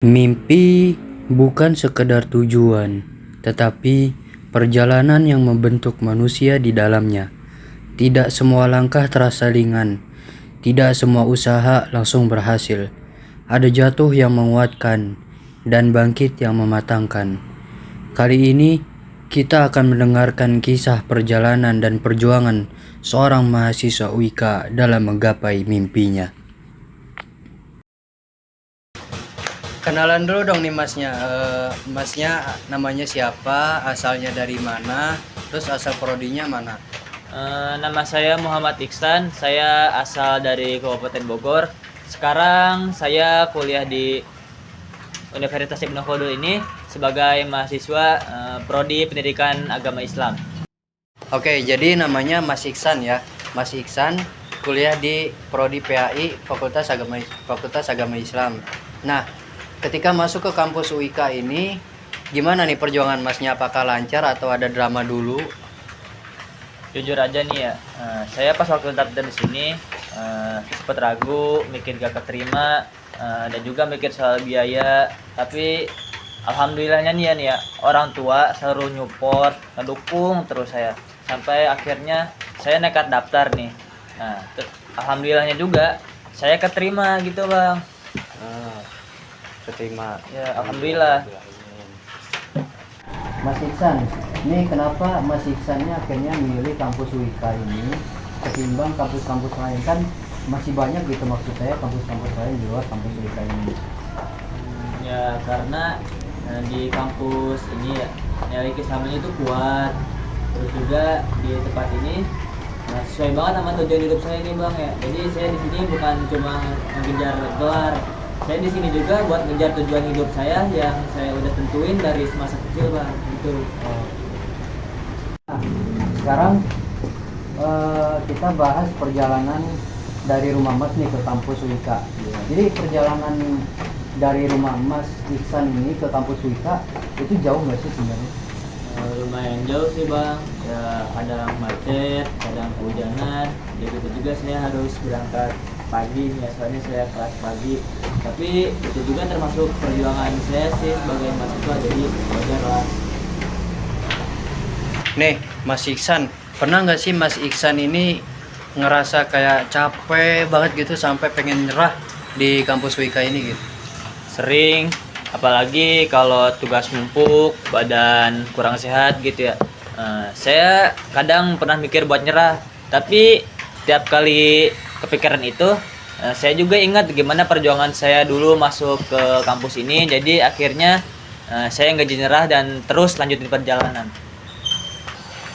Mimpi bukan sekedar tujuan, tetapi perjalanan yang membentuk manusia di dalamnya. Tidak semua langkah terasa ringan, tidak semua usaha langsung berhasil. Ada jatuh yang menguatkan dan bangkit yang mematangkan. Kali ini kita akan mendengarkan kisah perjalanan dan perjuangan seorang mahasiswa UIK dalam menggapai mimpinya. Kenalan dulu dong nih masnya. Masnya namanya siapa, asalnya dari mana, terus asal prodinya mana? Nama saya Muhammad Iksan, saya asal dari Kabupaten Bogor. Sekarang saya kuliah di Universitas Ibnu Khaldun ini sebagai mahasiswa Prodi Pendidikan Agama Islam. Oke, jadi namanya Mas Iksan ya. Mas Iksan kuliah di Prodi PAI Fakultas Agama Islam. Nah, ketika masuk ke kampus UIK ini, gimana nih perjuangan masnya? Apakah lancar atau ada drama dulu? Jujur aja nih ya, saya pas waktu daftar di sini sempat ragu, mikir gak keterima, dan juga mikir soal biaya. Tapi alhamdulillahnya nih ya, orang tua selalu nyupport, ngedukung terus saya sampai akhirnya saya nekat daftar nih. Nah, alhamdulillahnya juga saya keterima gitu bang. Ah, keterima. Ya alhamdulillah. Mas Iksan, ini kenapa Mas Iksannya akhirnya milih kampus UIK ini ketimbang kampus-kampus lain? Kan masih banyak gitu, maksud saya kampus-kampus lain di luar kampus UIK ini. Ya karena di kampus ini ya nilai keislamannya itu kuat, terus juga di tempat ini sesuai banget sama tujuan hidup saya ini bang ya. Jadi saya di sini bukan cuma mengejar gelar, saya di sini juga buat mengejar tujuan hidup saya yang saya udah tentuin dari semasa kecil bang gitu. Nah, sekarang kita bahas perjalanan dari rumah Mas nih ke kampus UIK. Jadi perjalanan dari rumah Mas Iksan ini ke kampus UIK itu jauh nggak sih sebenarnya? Lumayan jauh sih bang, ya kadang macet, kadang kehujanan, ya gitu juga saya harus berangkat pagi nih, soalnya saya kelas pagi. Tapi itu juga termasuk perjuangan saya sih sebagai mahasiswa, jadi wajar lah. Nih, Mas Iksan, pernah nggak sih Mas Iksan ini ngerasa kayak capek banget gitu sampai pengen nyerah di kampus UIK ini gitu? Sering, apalagi kalau tugas numpuk, badan kurang sehat gitu ya. Saya kadang pernah mikir buat nyerah, tapi tiap kali kepikiran itu, saya juga ingat gimana perjuangan saya dulu masuk ke kampus ini. Jadi akhirnya saya nggak nyerah dan terus lanjutin perjalanan.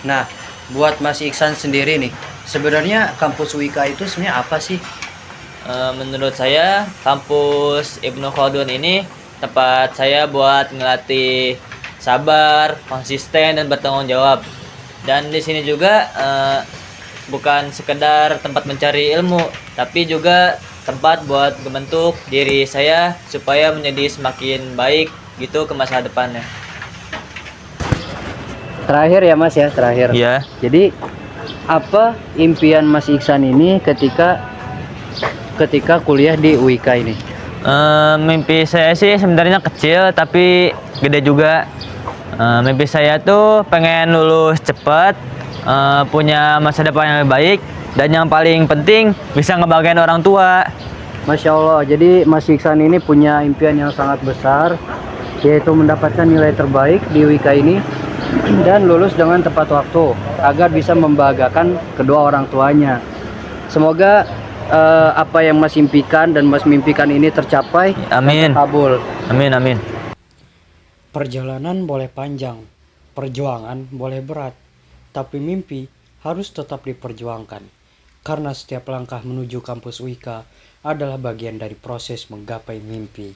Nah, buat Mas Iksan sendiri nih, sebenarnya kampus UIK itu sebenarnya apa sih? Menurut saya kampus Ibnu Khaldun ini tempat saya buat ngelatih sabar, konsisten dan bertanggung jawab. Dan di sini juga bukan sekedar tempat mencari ilmu, tapi juga tempat buat membentuk diri saya supaya menjadi semakin baik gitu ke masa depannya. Terakhir ya Mas ya, terakhir. Iya. Jadi apa impian Mas Iksan ini ketika kuliah di UIK ini? Mimpi saya sih sebenarnya kecil tapi gede juga. Mimpi saya tuh pengen lulus cepat, punya masa depan yang lebih baik, dan yang paling penting bisa ngebanggain orang tua. Masya Allah, jadi Mas Iksan ini punya impian yang sangat besar, yaitu mendapatkan nilai terbaik di UIK ini dan lulus dengan tepat waktu agar bisa membanggakan kedua orang tuanya. Semoga apa yang Mas impikan dan Mas mimpikan ini tercapai. Amin. Dan terkabul. Amin, amin. Perjalanan boleh panjang, perjuangan boleh berat, tapi mimpi harus tetap diperjuangkan. Karena setiap langkah menuju kampus UIK adalah bagian dari proses menggapai mimpi.